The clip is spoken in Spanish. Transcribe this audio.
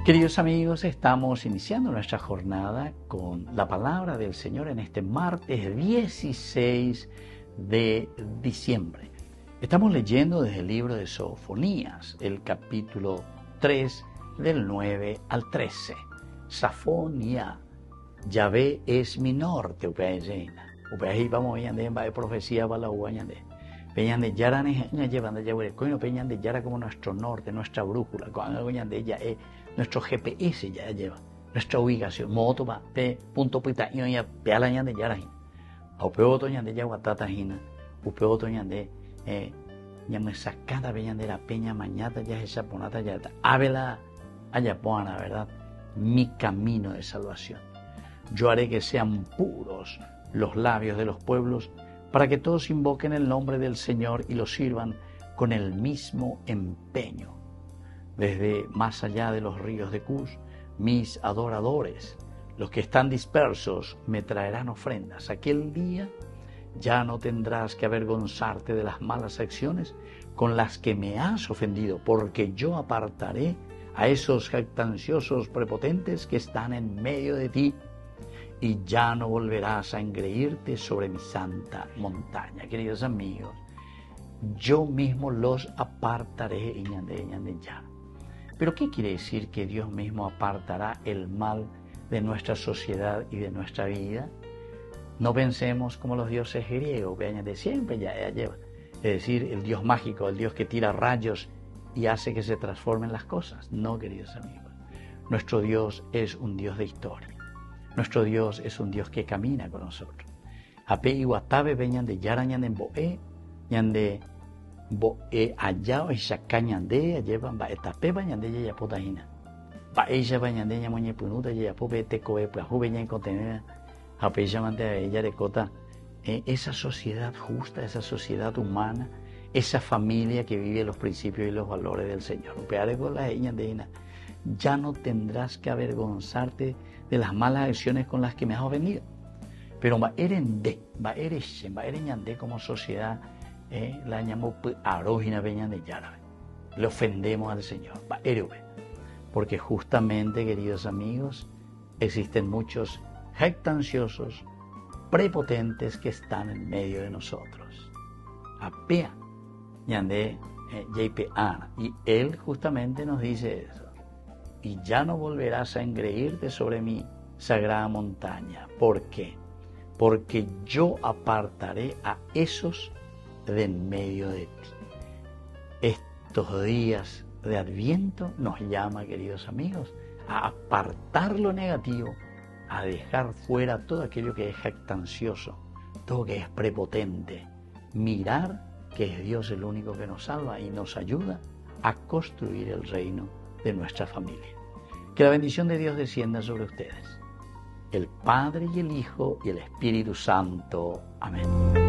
Queridos amigos, estamos iniciando nuestra jornada con la palabra del Señor en este martes 16 de diciembre. Estamos leyendo desde el libro de Sofonías, el capítulo 3, del 9 al 13. Safonía, Yahvé es mi norte, upeahí vamos a profecía para la uañande. Peñan de Yara llevan de Yahweh, coño peñan de Yara como nuestro norte, nuestra brújula, cuando de ella nuestro GPS ya lleva, nuestra ubicación, moto pa pe punto pita y ya peala de Yara hin. Au peoto de Yaguatata hina, upeoto de me sacada peñan de la peña mañata ya esa ponata ya ábela ayapuana, ¿verdad? Mi camino de salvación. Yo haré que sean puros los labios de los pueblos, para que todos invoquen el nombre del Señor y lo sirvan con el mismo empeño. Desde más allá de los ríos de Cus, mis adoradores, los que están dispersos, me traerán ofrendas. Aquel día ya no tendrás que avergonzarte de las malas acciones con las que me has ofendido, porque yo apartaré a esos jactanciosos prepotentes que están en medio de ti, y ya no volverás a engreírte sobre mi santa montaña. Queridos amigos, yo mismo los apartaré ya. Pero ¿qué quiere decir que Dios mismo apartará el mal de nuestra sociedad y de nuestra vida? No pensemos como los dioses griegos, que de siempre ya lleva. Es decir, el Dios mágico, el Dios que tira rayos y hace que se transformen las cosas. No, queridos amigos. Nuestro Dios es un Dios de historia. Nuestro Dios es un Dios que camina con nosotros. Ape iguatabe veñan de yara ñanden boe, ñande boe allá o isaca ñande, llevan ba etape bañande ya potahina. Ba ella bañande ya moñe punuta ya pope te coe pues jube ñen contenida. Ape ella mante a ella de cota. Esa sociedad justa, esa sociedad humana, esa familia que vive los principios y los valores del Señor. Upeare con la ñandina. Ya no tendrás que avergonzarte de las malas acciones con las que me has ofendido. Pero va ereñande como sociedad, la llamó arógina veñan de yara. Le ofendemos al Señor, va erube. Porque justamente, queridos amigos, existen muchos jactanciosos, prepotentes que están en medio de nosotros. Apea, ñande, JPA. Y él justamente nos dice eso. Y ya no volverás a engreírte sobre mi sagrada montaña. ¿Por qué? Porque yo apartaré a esos de en medio de ti. Estos días de Adviento nos llama, queridos amigos, a apartar lo negativo, a dejar fuera todo aquello que es jactancioso, todo que es prepotente, mirar que es Dios el único que nos salva y nos ayuda a construir el reino de nuestra familia. Que la bendición de Dios descienda sobre ustedes, el Padre y el Hijo y el Espíritu Santo. Amén.